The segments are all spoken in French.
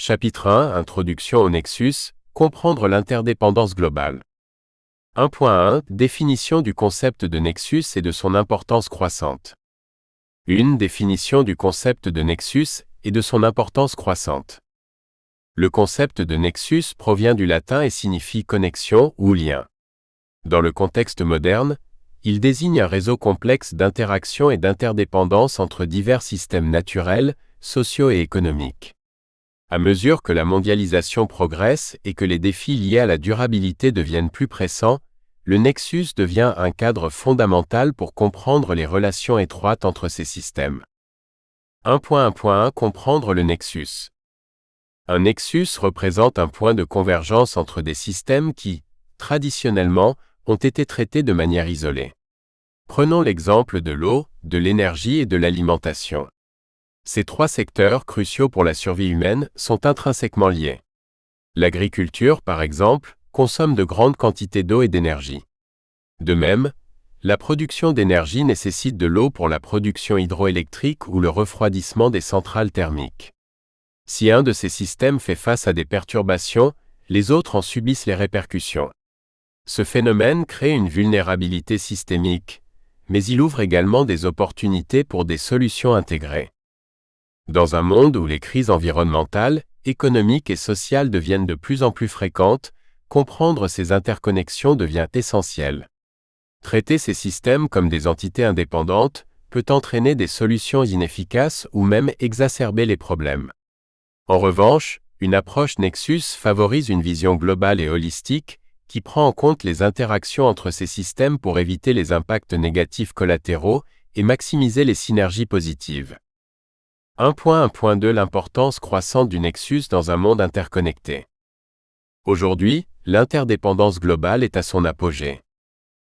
Chapitre 1, Introduction au Nexus, comprendre l'interdépendance globale. 1.1 Définition du concept de nexus et de son importance croissante. Une définition du concept de nexus et de son importance croissante. Le concept de nexus provient du latin et signifie connexion ou lien. Dans le contexte moderne, il désigne un réseau complexe d'interactions et d'interdépendance entre divers systèmes naturels, sociaux et économiques. À mesure que la mondialisation progresse et que les défis liés à la durabilité deviennent plus pressants, le nexus devient un cadre fondamental pour comprendre les relations étroites entre ces systèmes. 1.1.1 Comprendre le nexus. Un nexus représente un point de convergence entre des systèmes qui, traditionnellement, ont été traités de manière isolée. Prenons l'exemple de l'eau, de l'énergie et de l'alimentation. Ces trois secteurs cruciaux pour la survie humaine sont intrinsèquement liés. L'agriculture, par exemple, consomme de grandes quantités d'eau et d'énergie. De même, la production d'énergie nécessite de l'eau pour la production hydroélectrique ou le refroidissement des centrales thermiques. Si un de ces systèmes fait face à des perturbations, les autres en subissent les répercussions. Ce phénomène crée une vulnérabilité systémique, mais il ouvre également des opportunités pour des solutions intégrées. Dans un monde où les crises environnementales, économiques et sociales deviennent de plus en plus fréquentes, comprendre ces interconnexions devient essentiel. Traiter ces systèmes comme des entités indépendantes peut entraîner des solutions inefficaces ou même exacerber les problèmes. En revanche, une approche Nexus favorise une vision globale et holistique qui prend en compte les interactions entre ces systèmes pour éviter les impacts négatifs collatéraux et maximiser les synergies positives. 1.1.2 L'importance croissante du nexus dans un monde interconnecté. Aujourd'hui, l'interdépendance globale est à son apogée.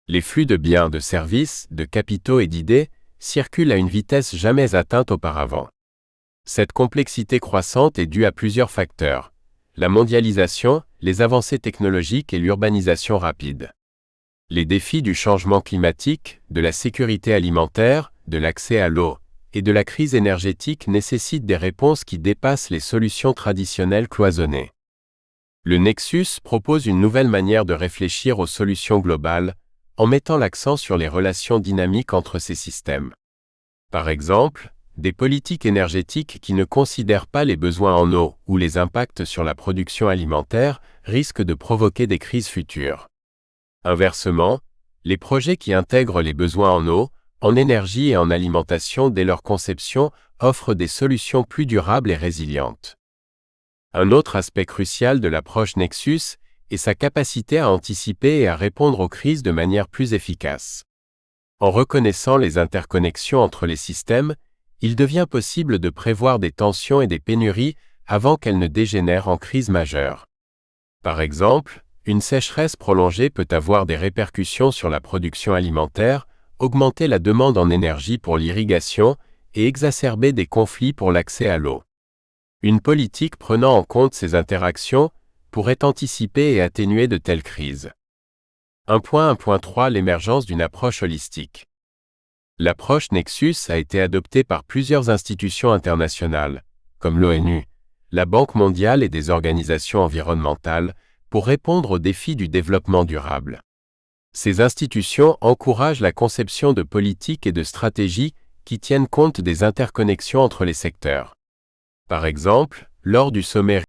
Les flux de biens, de services, de capitaux et d'idées circulent à une vitesse jamais atteinte auparavant. Cette complexité croissante est due à plusieurs facteurs: la mondialisation, les avancées technologiques et l'urbanisation rapide. Les défis du changement climatique, de la sécurité alimentaire, de l'accès à l'eau et de la crise énergétique nécessitent des réponses qui dépassent les solutions traditionnelles cloisonnées. Le Nexus propose une nouvelle manière de réfléchir aux solutions globales, en mettant l'accent sur les relations dynamiques entre ces systèmes. Par exemple, des politiques énergétiques qui ne considèrent pas les besoins en eau ou les impacts sur la production alimentaire risquent de provoquer des crises futures. Inversement, les projets qui intègrent les besoins en eau, en énergie et en alimentation dès leur conception offrent des solutions plus durables et résilientes. Un autre aspect crucial de l'approche Nexus est sa capacité à anticiper et à répondre aux crises de manière plus efficace. En reconnaissant les interconnexions entre les systèmes, il devient possible de prévoir des tensions et des pénuries avant qu'elles ne dégénèrent en crise majeure. Par exemple, une sécheresse prolongée peut avoir des répercussions sur la production alimentaire, augmenter la demande en énergie pour l'irrigation et exacerber des conflits pour l'accès à l'eau. Une politique prenant en compte ces interactions pourrait anticiper et atténuer de telles crises. 1.1.3 L'émergence d'une approche holistique. L'approche Nexus a été adoptée par plusieurs institutions internationales, comme l'ONU, la Banque mondiale et des organisations environnementales, pour répondre aux défis du développement durable. Ces institutions encouragent la conception de politiques et de stratégies qui tiennent compte des interconnexions entre les secteurs. Par exemple, lors du sommet